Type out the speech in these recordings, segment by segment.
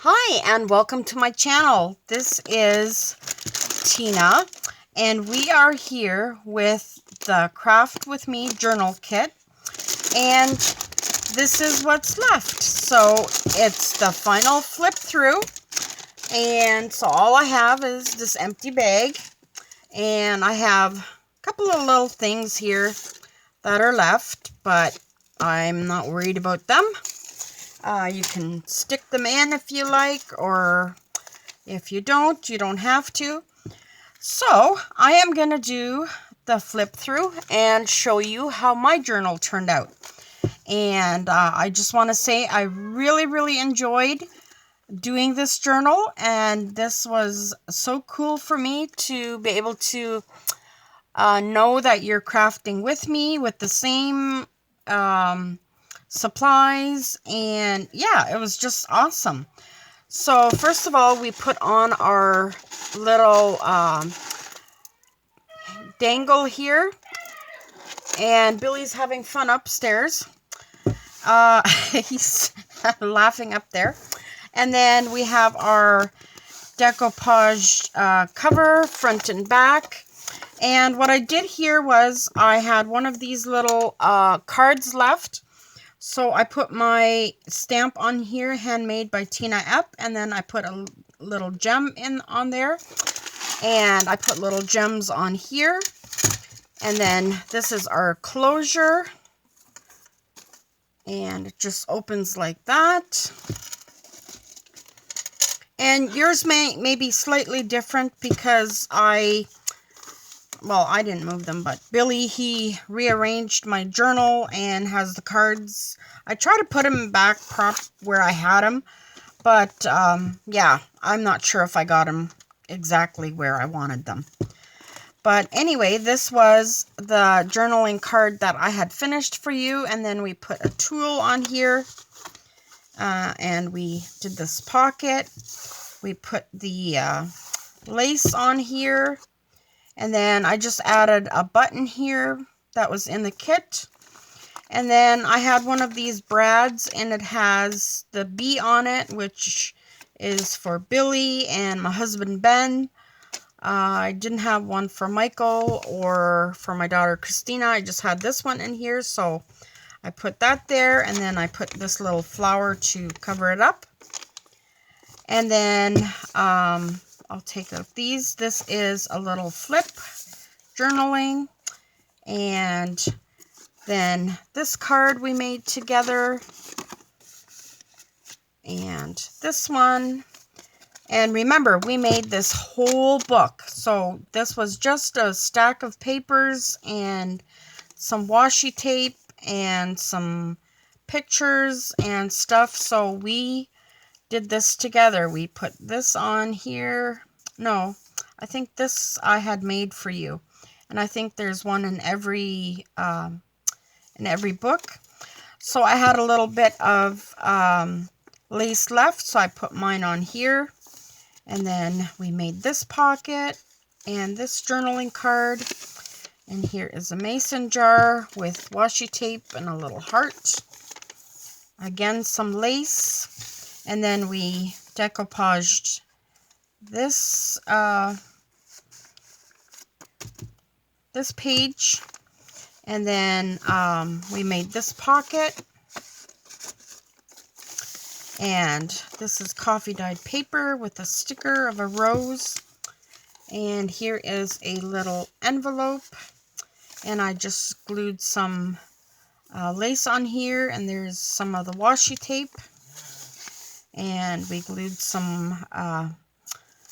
Hi, and welcome to my channel. This is Tina, and we are here with the Craft With Me journal kit, and this is what's left. So it's the final flip through, and so all I have is this empty bag, and I have a couple of little things here that are left, but I'm not worried about them. You can stick them in if you like, or if you don't have to. So I am going to do the flip through and show you how my journal turned out. And I just want to say I really enjoyed doing this journal, and this was so cool for me to be able to know that you're crafting with me with the same supplies, and yeah, it was just awesome. So first of all, we put on our little dangle here, and Billy's having fun upstairs. He's laughing up there. And then we have our decoupage cover, front and back. And what I did here was I had one of these little cards left. So I put my stamp on here, handmade by Tina Epp, and then I put a little gem on there, and I put little gems on here. And then this is our closure, and it just opens like that. And yours may be slightly different because I didn't move them, but Billy, he rearranged my journal and has the cards. I try to put them back where I had them, but yeah, I'm not sure if I got them exactly where I wanted them. But anyway, this was the journaling card that I had finished for you, and then we put a tulle on here, and we did this pocket. We put the lace on here. And then I just added a button here that was in the kit. And then I had one of these brads, and it has the bee on it, which is for Billy and my husband Ben. I didn't have one for Michael or for my daughter Christina. I just had this one in here, so I put that there, and then I put this little flower to cover it up. And then I'll take out these. This is a little flip journaling, and then this card we made together, and this one. And remember, we made this whole book, so this was just a stack of papers and some washi tape and some pictures and stuff. So we did this together. We put this on here. No, I think this I had made for you, and I think there's one in every book. So I had a little bit of lace left, so I put mine on here, and then we made this pocket and this journaling card. And here is a mason jar with washi tape and a little heart. Again, some lace. And then we decoupaged this this page, and then we made this pocket, and this is coffee dyed paper with a sticker of a rose. And here is a little envelope, and I just glued some lace on here, and there's some of the washi tape. And we glued some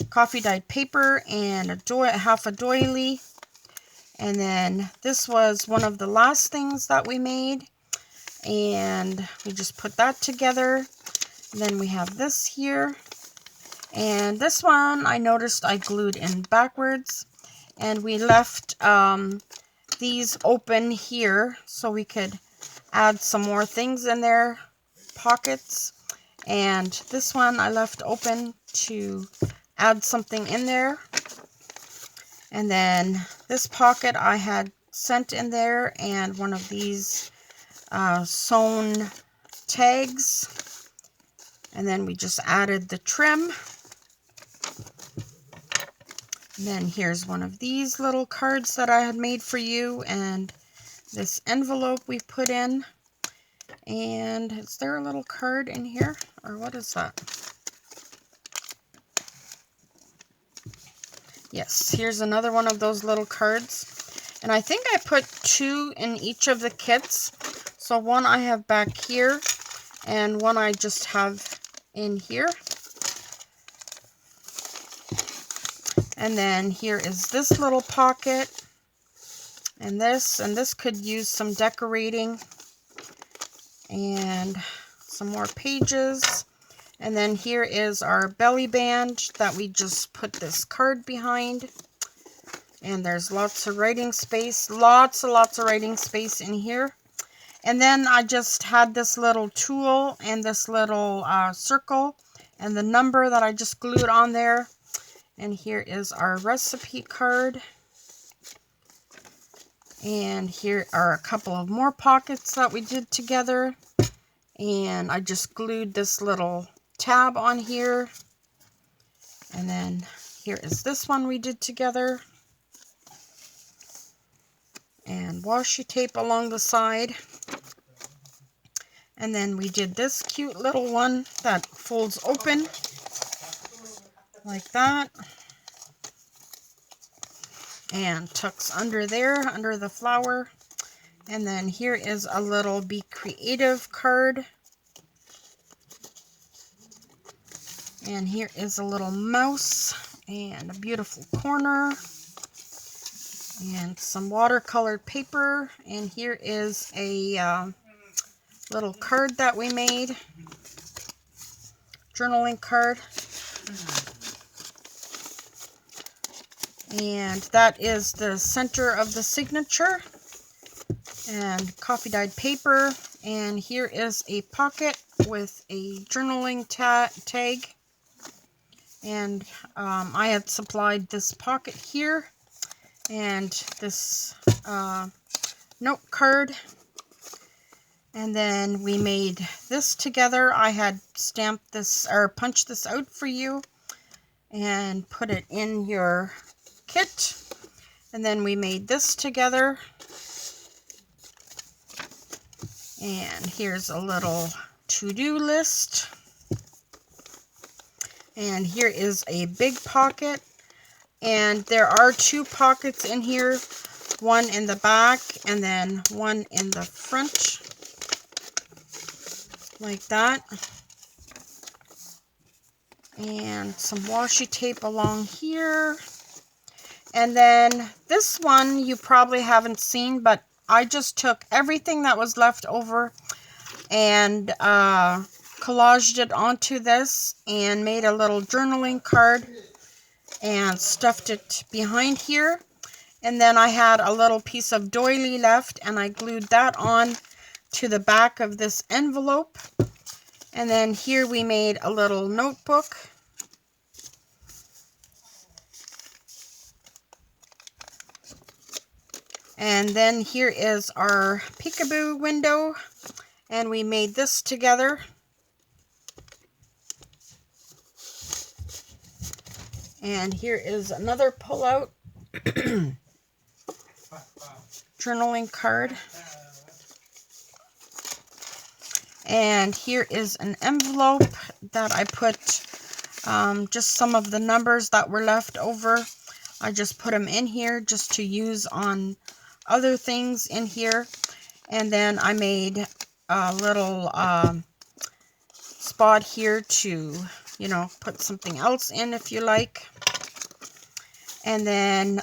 coffee dyed paper and half a doily. And then this was one of the last things that we made, and we just put that together. And then we have this here, and this one I noticed I glued in backwards, and we left these open here so we could add some more things in there, pockets. And this one I left open to add something in there. And then this pocket I had sent in there, and one of these sewn tags. And then we just added the trim. And then here's one of these little cards that I had made for you, and this envelope we put in. And is there a little card in here, or what is that? Yes, here's another one of those little cards. And I think I put 2 in each of the kits. So one I have back here, and one I just have in here. And then here is this little pocket, and this could use some decorating, and some more pages. And then here is our belly band that we just put this card behind. And there's lots of writing space, lots of writing space in here. And then I just had this little tool and this little circle and the number that I just glued on there. And here is our recipe card. And here are a couple of more pockets that we did together. And I just glued this little tab on here. And then here is this one we did together. And washi tape along the side. And then we did this cute little one that folds open like that. And tucks under there, under the flower. And then here is a little Be Creative card. And here is a little mouse and a beautiful corner. And some watercolored paper. And here is a little card that we made. Journaling card. And that is the center of the signature. And coffee dyed paper. And here is a pocket with a journaling tag. And I had supplied this pocket here. And this note card. And then we made this together. I had stamped this, or punched this out for you. And put it in your kit. And then we made this together. And here's a little to-do list. And here is a big pocket. And there are 2 pockets in here. One in the back and then one in the front. Like that. And some washi tape along here. And then this one you probably haven't seen, but I just took everything that was left over and collaged it onto this and made a little journaling card and stuffed it behind here. And then I had a little piece of doily left and I glued that on to the back of this envelope. And then here we made a little notebook. And then here is our peekaboo window, and we made this together. And here is another pull-out journaling card. And here is an envelope that I put just some of the numbers that were left over. I just put them in here just to use on other things in here. And then I made a little spot here to, you know, put something else in if you like. And then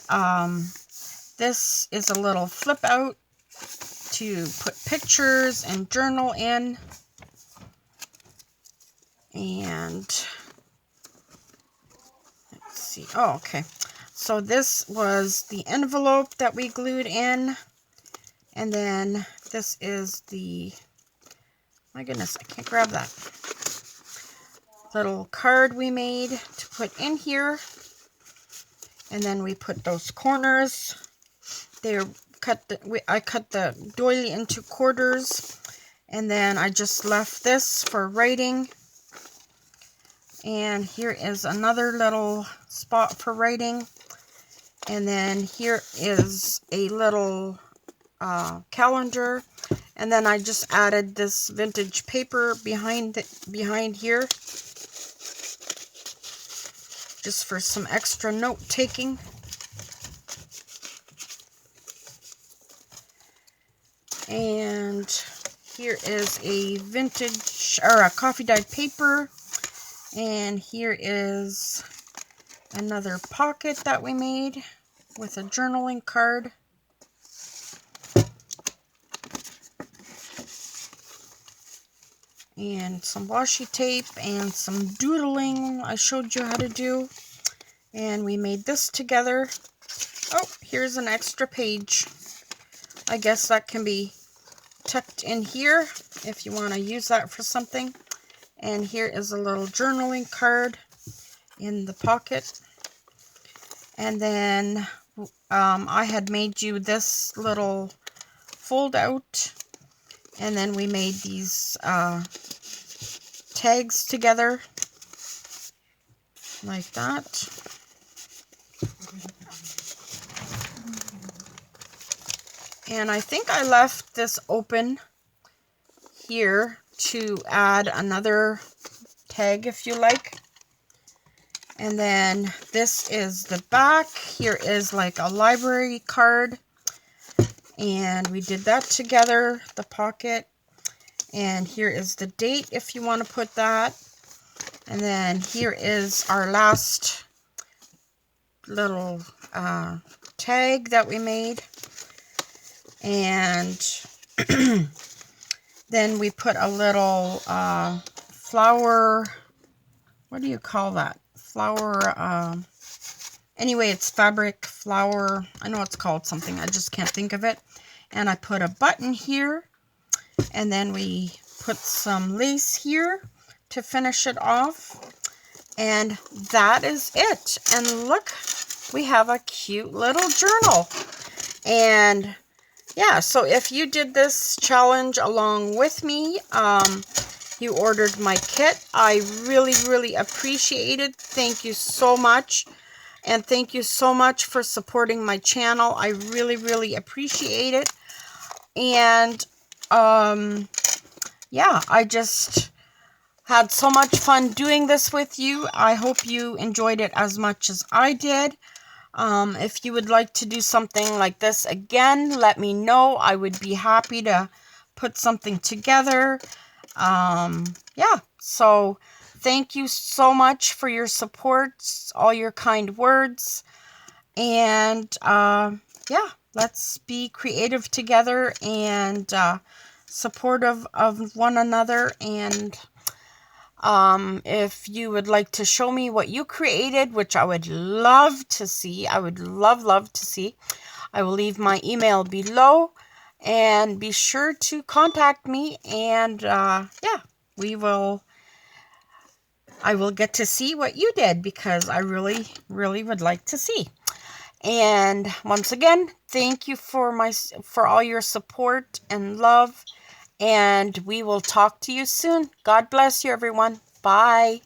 this is a little flip out to put pictures and journal in. And let's see. Oh, okay. So this was the envelope that we glued in. And then this is the, my goodness, I can't grab that. Little card we made to put in here. And then we put those corners. They're cut. I cut the doily into quarters. And then I just left this for writing. And here is another little spot for writing. And then here is a little calendar. And then I just added this vintage paper behind here, just for some extra note taking. And here is a vintage, or a coffee dyed paper. And here is another pocket that we made with a journaling card. And some washi tape and some doodling I showed you how to do. And we made this together. Oh, here's an extra page. I guess that can be tucked in here if you want to use that for something. And here is a little journaling card in the pocket. And then I had made you this little fold out. And then we made these tags together like that. And I think I left this open here to add another tag if you like. And then this is the back. Here is like a library card. And we did that together, the pocket. And here is the date if you want to put that. And then here is our last little tag that we made. And then we put a little flower, what do you call that? Flower, anyway, it's fabric flower. I know it's called something, I just can't think of it. And I put a button here. And then we put some lace here to finish it off. And that is it. And look, we have a cute little journal. And yeah, so if you did this challenge along with me, you ordered my kit, I really, really appreciate it. Thank you so much. And thank you so much for supporting my channel. I really, really appreciate it. And yeah, I just had so much fun doing this with you. I hope you enjoyed it as much as I did. If you would like to do something like this again, let me know. I would be happy to put something together. Yeah, so thank you so much for your support, all your kind words. And yeah, let's be creative together and supportive of one another. And if you would like to show me what you created, which I would love to see, I would love to see, I will leave my email below, and be sure to contact me. And yeah, I will get to see what you did, because I really would like to see. And once again, thank you for all your support and love. And we will talk to you soon. God bless you, everyone. Bye.